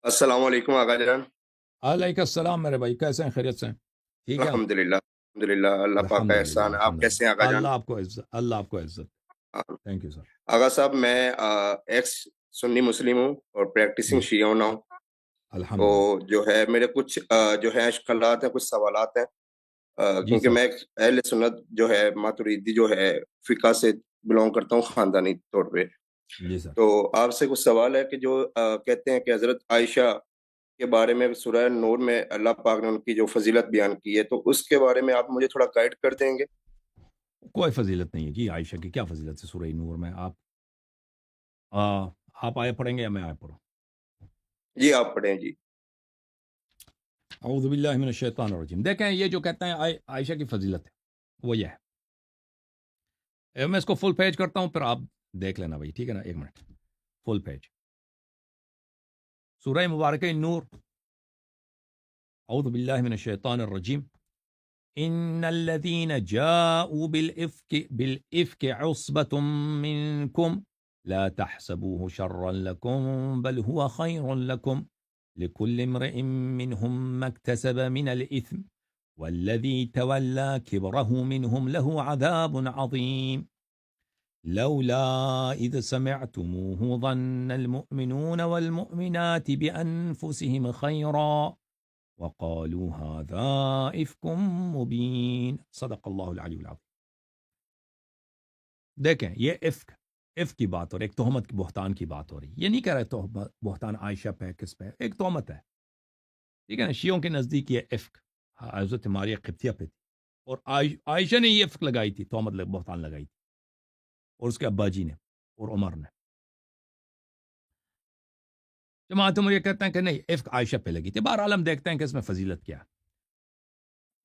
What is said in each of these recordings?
السلام علیکم آقا جان۔ علیکم السلام میرے بھائی، کیسے ہیں؟ خیریت سے ہیں؟ ٹھیک ہے نا؟ الحمدللہ اللہ پاک کا الحمدللہ احسان ہے۔ آپ الحمدللہ، کیسے ہیں آقا جان؟ اللہ آپ کو عزت، اللہ آپ کو عزت۔ Thank you sir. آقا صاحب میں ایکس سنی مسلم ہوں اور پریکٹسنگ جی شیعہ ہوں۔ تو الحمدللہ۔ جو ہے میرے کچھ جو ہے اشکالات ہیں، کچھ سوالات ہیں، جی کیونکہ سر۔ میں ایک اہل سنت جو ہے ماتریدی جو ہے فقہ سے بلونگ کرتا ہوں خاندانی طور پہ۔ جی سر۔ تو آپ سے کچھ سوال ہے کہ جو کہتے ہیں کہ حضرت عائشہ کے بارے میں سورہ نور میں اللہ پاک نے ان کی جو فضیلت بیان کی ہے، تو اس کے بارے میں آپ مجھے تھوڑا گائیڈ کر دیں گے؟ کوئی فضیلت نہیں ہے جی، عائشہ کی کیا فضیلت ہے سورہ نور میں؟ آپ آئے پڑھیں گے یا میں آئے پڑھوں؟ جی آپ پڑھیں جی۔ اعوذ باللہ من الشیطان الرجیم۔ دیکھیں یہ جو کہتے ہیں عائشہ کی فضیلت ہے وہ یہ ہے، میں اس کو فل پیج کرتا ہوں پھر آپ دیکھ لینا بھائی، ٹھیک ہے نا؟ ایک منٹ، فل پیج سورہ مبارکہ نور۔ اعوذ باللہ من الشیطان الرجیم۔ ان الذين جاءوا بالافك عصبة منكم لا تحسبوه شرا لكم بل هو خير لكم لكل امرئ منهم ما اكتسب من الاثم والذي تولى كبره منهم له عذاب عظيم لولا اذ سمعتموه ظن المؤمنون والمؤمنات بانفسهم خيرا وقالوا هذا افک مبین صدق اللہ العلی العظیم۔ دیکھیں یہ افک کی بات ہو رہی ہے، ایک تہمت کی بہتان کی بات ہو رہی ہے۔ یہ نہیں کہہ رہے تہمت بہتان عائشہ پہ کس پہ، ایک تہمت ہے، ٹھیک ہے نا؟ شیعوں کے نزدیک یہ افک حضرت ماریہ قبطیہ پہ تھی، اور عائشہ نے یہ افک لگائی تھی، تہمت بہتان لگائی تھی، اور اس کے ابا جی نے اور عمر نے۔ جماعت یہ کہتے ہیں کہ نہیں، افک عائشہ پہ لگی تھی۔ بہرحال ہم دیکھتے ہیں کہ اس میں فضیلت کیا ہے۔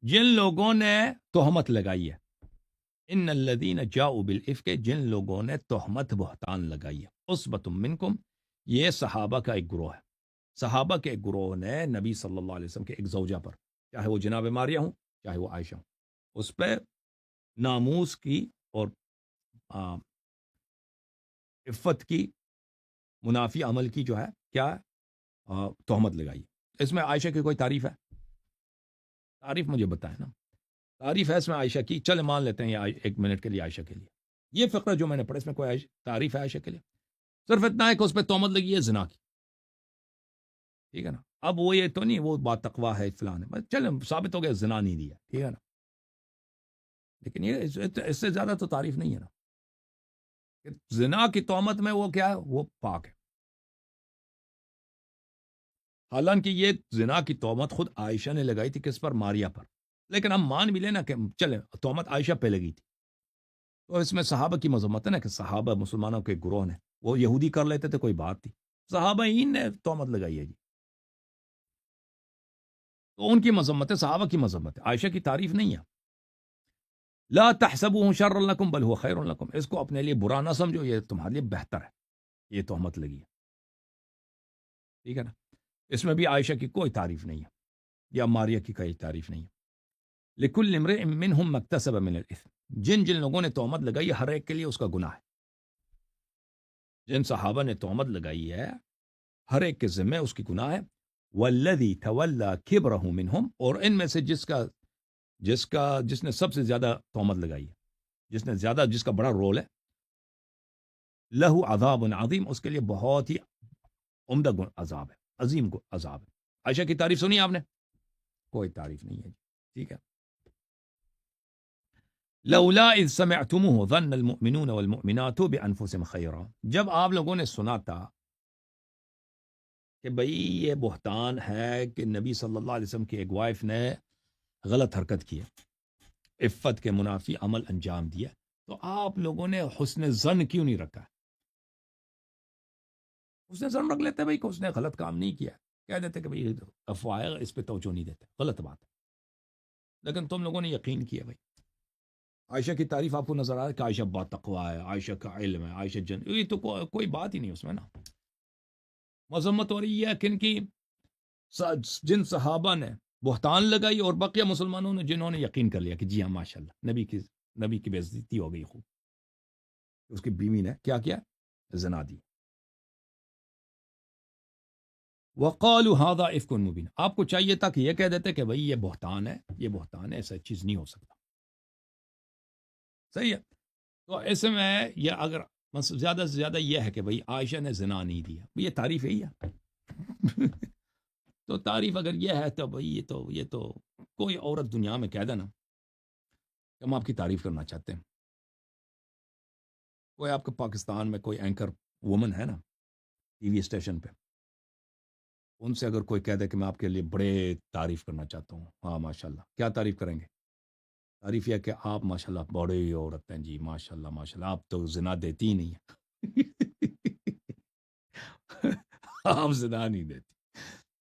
جن لوگوں نے تہمت لگائی ہے، ان الذین جاؤوا بالافک، جن لوگوں نے تہمت بہتان لگائی ہے، عصبۃ منکم، یہ صحابہ کا ایک گروہ ہے۔ صحابہ کے ایک گروہ نے نبی صلی اللہ علیہ وسلم کے ایک زوجہ پر، چاہے وہ جناب ماریہ ہوں چاہے وہ عائشہ ہوں، اس پہ ناموس کی اور عفت کی منافی عمل کی جو ہے کیا تہمت لگائی۔ اس میں عائشہ کی کوئی تعریف ہے؟ تعریف مجھے بتائیں نا، تعریف ہے اس میں عائشہ کی؟ چلے مان لیتے ہیں یہ ایک منٹ کے لیے عائشہ کے لیے، یہ فقرہ جو میں نے پڑھا اس میں کوئی تعریف ہے عائشہ کے لیے؟ صرف اتنا ہے کہ اس پہ تہمت لگی ہے زنا کی، ٹھیک ہے نا؟ اب وہ یہ تو نہیں وہ بات تقویٰ ہے فلان ہے، چلے ثابت ہو گیا زنا نہیں دیا، ٹھیک ہے نا؟ لیکن یہ اس سے زیادہ تو تعریف نہیں ہے نا، کہ زنا کی تہمت میں وہ کیا ہے، وہ پاک ہے۔ حالانکہ یہ زنا کی تہمت خود عائشہ نے لگائی تھی، کس پر؟ ماریہ پر، لیکن ہم مان بھی لینا کہ چلے تہمت عائشہ پہ لگی تھی، تو اس میں صحابہ کی مذمت ہے نا، کہ صحابہ مسلمانوں کے گروہ نے، وہ یہودی کر لیتے تھے کوئی بات تھی، صحابہ ہی نے تہمت لگائی ہے جی، تو ان کی مذمت ہے، صحابہ کی مذمت ہے، عائشہ کی تعریف نہیں ہے۔ لا تحسبوه شرا لکم بل هو خیر لکم، اس کو اپنے لیے برا نہ سمجھو، یہ تمہارے لیے بہتر ہے، یہ تہمت لگی ہے، ٹھیک ہے نا؟ اس میں بھی عائشہ کی کوئی تعریف نہیں ہے، یا ماریہ کی کوئی تعریف نہیں ہے۔ لکل امرئ منہم ما اکتسب من الاثم، جن جن لوگوں نے تہمت لگائی ہے ہر ایک کے لیے اس کا گناہ ہے، جن صحابہ نے تہمت لگائی ہے ہر ایک کے ذمہ اس کی گناہ ہے۔ والذی تولی کبرہ منہم، اور ان میں سے جس نے سب سے زیادہ تہمت لگائی ہے، جس کا بڑا رول ہے، لہو عذاب عظیم، اس کے لیے بہت ہی عمدہ عذاب ہے، عظیم عذاب ہے۔ عائشہ کی تعریف سنی آپ نے؟ کوئی تعریف نہیں ہے، ٹھیک ہے۔ لولا اذ سمعتموه ظن المؤمنون والمؤمنات بانفسهم خیرا، جب آپ لوگوں نے سنا تھا کہ بھئی یہ بہتان ہے کہ نبی صلی اللہ علیہ وسلم کی ایک وائف نے غلط حرکت کی ہے، عفت کے منافی عمل انجام دیا، تو آپ لوگوں نے حسن ظن کیوں نہیں رکھا؟ حسن ظن رکھ لیتے بھئی کہ اس نے غلط کام نہیں کیا، کہہ دیتے کہ بھئی افواہ ہے، اس پہ توجہ نہیں دیتے، غلط بات ہے، لیکن تم لوگوں نے یقین کیا بھئی۔ عائشہ کی تعریف آپ کو نظر آ رہا ہے کہ عائشہ با تقویٰ ہے، عائشہ کا علم ہے، عائشہ یہ تو کوئی بات ہی نہیں اس میں نا۔ مذمت ہو رہی ہے کن کی؟ جن صحابہ نے بہتان لگائی، اور بقیہ مسلمانوں نے جنہوں نے یقین کر لیا کہ جی ہاں ماشاءاللہ نبی کی بے عزتی ہو گئی، خوب اس کی بیوی نے کیا کیا؟ زنا دی۔ وقالوا هذا افک مبین، آپ کو چاہیے تھا کہ یہ کہہ دیتے کہ بھئی یہ بہتان ہے، یہ بہتان ہے، ایسا چیز نہیں ہو سکتا. صحیح ہے. تو اس میں یہ اگر زیادہ سے زیادہ یہ ہے کہ بھئی عائشہ نے زنا نہیں دیا، یہ تعریف ہے ہی ہے. تو تعریف اگر یہ ہے تو بھئی یہ تو کوئی عورت دنیا میں کہہ دینا کہ ہم آپ کی تعریف کرنا چاہتے ہیں. کوئی آپ کے پاکستان میں کوئی اینکر وومن ہے نا ٹی وی اسٹیشن پہ، ان سے اگر کوئی کہہ دے کہ میں آپ کے لیے بڑے تعریف کرنا چاہتا ہوں، ہاں ماشاءاللہ، کیا تعریف کریں گے؟ تعریف یہ کہ آپ ماشاءاللہ بڑے عورت ہیں جی، ماشاءاللہ ماشاءاللہ، آپ تو زنا دیتی ہی نہیں ہیں. آپ زنا نہیں دیتی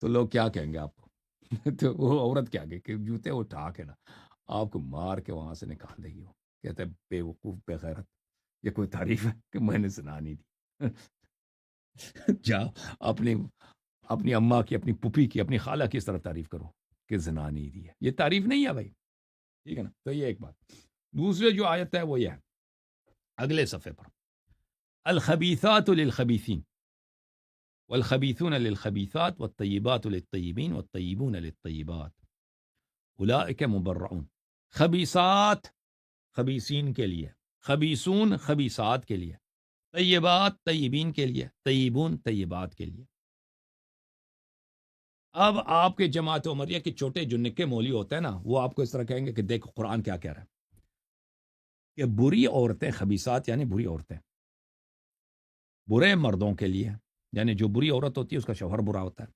تو لوگ کیا کہیں گے آپ کو؟ تو وہ عورت کیا کہ جوتے اٹھا کے نا آپ کو مار کے وہاں سے نکال دے گی. وہ کہتے ہیں بے وقوف بے غیرت، یہ کوئی تعریف ہے کہ میں نے زنا نہیں دی؟ جا اپنی اپنی اماں کی، اپنی پھوپھی کی، اپنی خالہ کی اس طرح تعریف کرو کہ زنا نہیں دی ہے. یہ تعریف نہیں ہے بھائی، ٹھیک ہے نا. تو یہ ایک بات. دوسرے جو آیت ہے وہ یہ ہے اگلے صفحے پر، الخبیثات للخبیثین والخبیثون للخبیثات والطیبات للطیبین والطیبون للطیبات اولئک مبرؤون. خبیثات خبیثین کے لیے، خبیثون خبیثات کے لیے، طیبات طیبین کے لیے، طیبون طیبات کے لیے. اب آپ کے جماعت عمریہ کے چھوٹے جو نکے مولی ہوتے ہیں نا، وہ آپ کو اس طرح کہیں گے کہ دیکھ قرآن کیا کہہ رہا ہے کہ بری عورتیں، خبیثات یعنی بری عورتیں، برے مردوں کے لیے، یعنی جو بری عورت ہوتی ہے اس کا شوہر برا ہوتا ہے.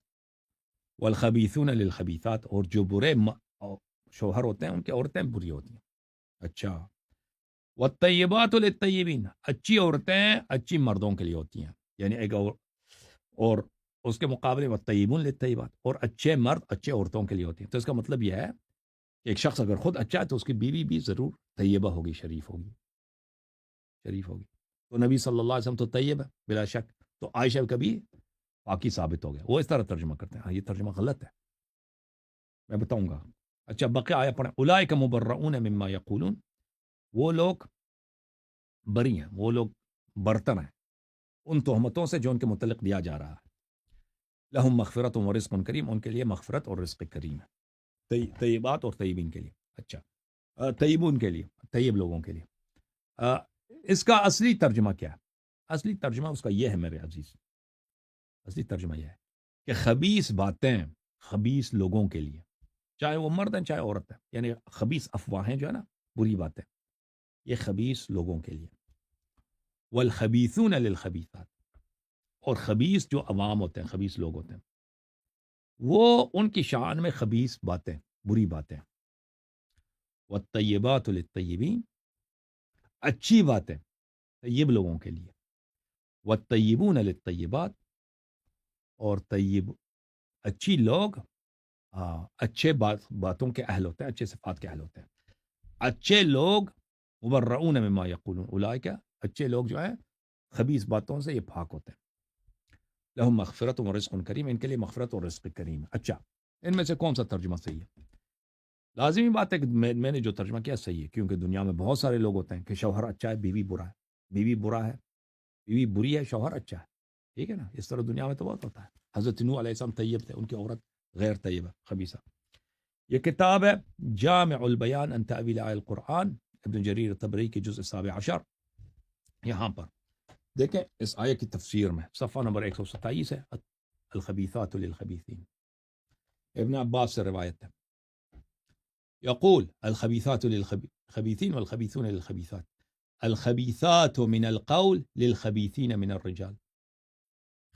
والخبیثون للخبیثات، اور جو برے شوہر ہوتے ہیں ان کی عورتیں بری ہوتی ہیں. اچھا. والطیبات للطیبین، اچھی عورتیں اچھی مردوں کے لیے ہوتی ہیں، یعنی ایک اور اس کے مقابلے والطیبون للطیبات، اور اچھے مرد اچھے عورتوں کے لیے ہوتے ہیں. تو اس کا مطلب یہ ہے کہ ایک شخص اگر خود اچھا ہے تو اس کی بیوی بھی ضرور طیبہ ہوگی، شریف ہوگی، شریف ہوگی. تو نبی صلی اللہ علیہ وسلم تو طیب ہے بلا شک، تو عائشہ کا بھی پاکی ثابت ہو گیا. وہ اس طرح ترجمہ کرتے ہیں. ہاں، یہ ترجمہ غلط ہے، میں بتاؤں گا. اچھا بقیہ آیا پڑھیں. اولئک مبرؤون مما یقولون، وہ لوگ بری ہیں، وہ لوگ برتر ہیں ان تہمتوں سے جو ان کے متعلق دیا جا رہا ہے. لہم مغفرت و رزق کریم، ان کے لیے مغفرت اور رزق کریم ہے. طیبات اور طیبین کے لیے. اچھا، طیبون کے لیے، طیب لوگوں کے لیے. اس کا اصلی ترجمہ کیا ہے؟ اصلی ترجمہ اس کا یہ ہے میرے عزیز، اصلی ترجمہ یہ ہے کہ خبیث باتیں خبیث لوگوں کے لیے، چاہے وہ مرد ہیں چاہے عورت ہیں، یعنی خبیث افواہیں جو ہے نا، بری باتیں، یہ خبیث لوگوں کے لیے. والخبیثون للخبیثات، اور خبیث جو عوام ہوتے ہیں، خبیث لوگ ہوتے ہیں، وہ ان کی شان میں خبیث باتیں، بری باتیں. والطیبات للطیبین، اچھی باتیں طیب لوگوں کے لیے. والطیبون للطیبات، اور طیب اچھی لوگ اچھے باتوں کے اہل ہوتے ہیں، اچھے صفات کے اہل ہوتے ہیں. اچھے لوگ مبرؤون مما یقولون، اولئک، اچھے لوگ جو ہیں خبیث باتوں سے یہ پاک ہوتے ہیں. لہم مغفرت و رزق کریم، ان کے لیے مغفرت اور رزق کریم. اچھا، ان میں سے کون سا ترجمہ صحیح ہے؟ لازمی بات ہے کہ میں نے جو ترجمہ کیا صحیح ہے، کیونکہ دنیا میں بہت سارے لوگ ہوتے ہیں کہ شوہر اچھا ہے بیوی برا ہے، بیوی برا ہے بیوی بری ہے شوہر اچھا ہے. ٹھیک ہے نا، اس طرح دنیا میں تو بہت ہوتا ہے. حضرت نوح علیہ السلام طیب تھے، ان کی عورت غیر طیبہ خبیثہ. یہ کتاب ہے جامع البیان عن تأویل آیات القرآن، ابن جریر طبری کی جزء 17. یہاں پر دیکھیں اس آیت کی تفسیر میں صفحہ نمبر 127 ہے، الخبیثات للخبیثین. ابن عباس سے روایت ہے، یقول الخبیثات للخبیثین والخبیثون للخبیثات، الخبیثات من القول للخبیثین من الرجال.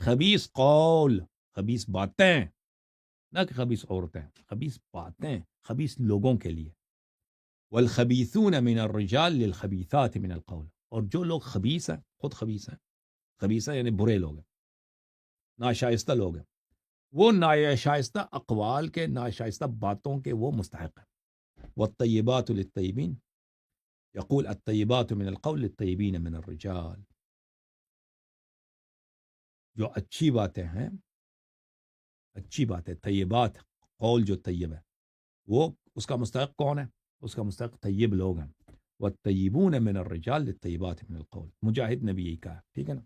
خبیث قول، خبیث باتیں، نہ کہ خبیث عورتیں، خبیث باتیں خبیث لوگوں کے لیے. والخبیثون من الرجال للخبیثات من القول، اور جو لوگ خبیث ہیں، خود خبیث ہیں، خبیث یعنی برے لوگ ہیں، ناشائستہ لوگ ہیں، وہ ناشائستہ اقوال کے، ناشائستہ باتوں کے وہ مستحق ہیں. والطیبات للطیبین، یقول الطیبات من القول للطیبین من الرجال. جو اچھی باتیں ہیں، اچھی باتیں طیبات، قول جو طیب ہے، وہ اس کا مستحق کون ہے؟ اس کا مستحق طیب لوگ ہیں. والطیبون من الرجال للطیبات من القول. مجاہد نے بھی یہی کہا، ٹھیک ہے نا.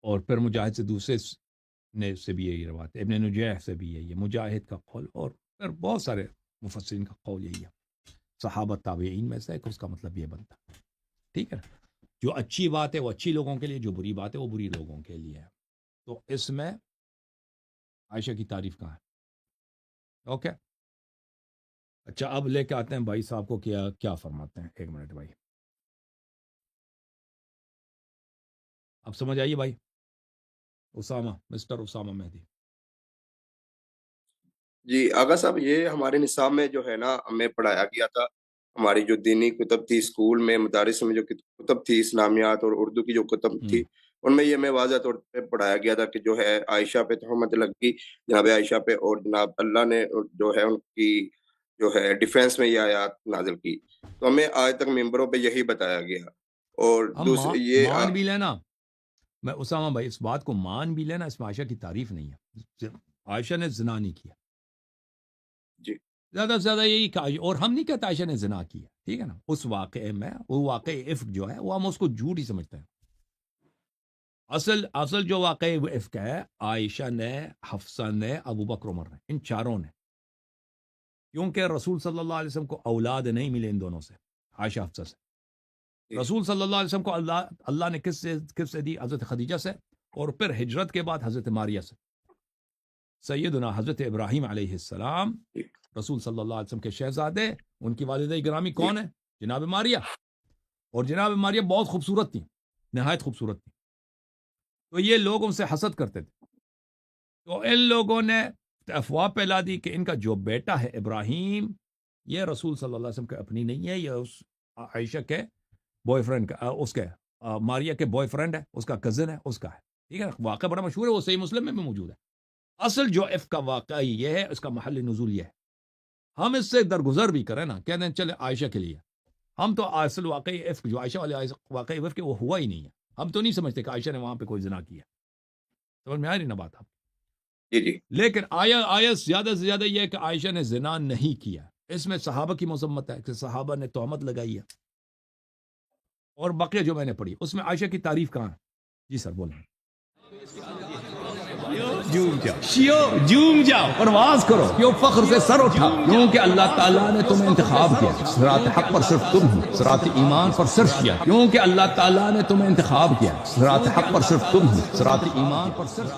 اور پھر مجاہد سے دوسرے نے سے بھی یہی روایت ہے، ابن نجیح سے بھی یہی ہے، مجاہد کا قول، اور پھر بہت سارے مفسرین کا قول یہی ہے، صحابہ تابعین میں سے ایک، اس کا مطلب یہ بنتا ہے، ٹھیک ہے نا؟ جو اچھی بات ہے وہ اچھی لوگوں کے لیے، جو بری بات ہے وہ بری لوگوں کے لیے ہے۔ تو اس میں عائشہ کی تعریف کہاں ہے؟ اوکے، اچھا اب لے کے آتے ہیں بھائی صاحب کو، کیا فرماتے ہیں، ایک منٹ بھائی، اب سمجھ آئیے بھائی، اسامہ، مسٹر اسامہ مہدی۔ جی آغا صاحب، یہ ہمارے نصاب میں جو ہے نا ہمیں پڑھایا گیا تھا، ہماری جو دینی کتب تھی اسکول میں، مدارس میں جو کتب تھی اسلامیات اور اردو کی جو کتب تھی، ان میں یہ ہمیں واضح طور پہ پڑھایا گیا تھا کہ جو ہے عائشہ پہ تہمت لگی، جناب عائشہ پہ، اور جناب اللہ نے جو ہے ان کی جو ہے ڈیفینس میں یہ آیات نازل کی، تو ہمیں آج تک ممبروں پہ یہی بتایا گیا۔ اور ہم دوسری یہ مان بھی لینا، میں اسامہ بھائی اس بات کو مان بھی لینا، اس میں عائشہ کی تعریف نہیں ہے، عائشہ نے زنا نہیں کیا، جی زیادہ سے زیادہ یہی کہا، اور ہم نہیں کہتے عائشہ نے زنا کیا، ٹھیک ہے نا، اس واقعے میں وہ واقعی افک جو ہے وہ ہم اس کو جھوٹ ہی سمجھتے ہیں۔ اصل جو واقعی افک ہے، عائشہ نے، حفصہ نے، ابو بکر عمر نے، ان چاروں نے، کیونکہ رسول صلی اللہ علیہ وسلم کو اولاد نہیں ملے ان دونوں سے، عائشہ حفصہ سے۔ رسول صلی اللہ علیہ وسلم کو اللہ نے کس سے دی؟ حضرت خدیجہ سے، اور پھر ہجرت کے بعد حضرت ماریہ سے۔ سیدنا حضرت ابراہیم علیہ السلام رسول صلی اللہ علیہ وسلم کے شہزادے، ان کی والدہ گرامی کون ہے؟ جناب ماریہ، اور جناب ماریہ بہت خوبصورت تھی، نہایت خوبصورت تھی، تو یہ لوگ ان سے حسد کرتے تھے، تو ان لوگوں نے افواہ پھیلا دی کہ ان کا جو بیٹا ہے ابراہیم، یہ رسول صلی اللہ علیہ وسلم کے اپنی نہیں ہے، یہ اس عائشہ کے بوائے فرینڈ کا، اس کے ماریہ کے بوائے فرینڈ ہے، اس کا کزن ہے، اس کا ہے، ٹھیک ہے، واقعہ بڑا مشہور ہے، وہ صحیح مسلم میں بھی موجود ہے۔ اصل جو افک کا واقعہ یہ ہے، اس کا محل نزول یہ ہے، ہم اس سے درگزر بھی کریں نا، کہتے ہیں چلے عائشہ کے لیے، ہم تو اصل واقعی افک جو عائشہ والے واقعی افک وہ ہوا ہی نہیں ہے، ہم تو نہیں سمجھتے کہ عائشہ نے وہاں پہ کوئی زنا کیا، سمجھ میں آ رہی نا بات آپ؟ جی لیکن آیا زیادہ سے زیادہ یہ ہے کہ عائشہ نے زنا نہیں کیا، اس میں صحابہ کی مذمت ہے کہ صحابہ نے تہمت لگائی ہے، اور بقیہ جو میں نے پڑھی اس میں عائشہ کی تعریف کہاں ہے؟ جی سر بولیں۔ جھوم جاؤ، پرواز کرو، کیوں فخر سے سر اٹھا، کیونکہ اللہ تعالیٰ نے تمہیں انتخاب کیا، صراط حق پر صرف تم ہو، صراط ایمان پر صرف کیا، کیونکہ اللہ تعالیٰ نے تمہیں انتخاب کیا، صراط حق پر صرف تم ہو، صراط ایمان پر صرف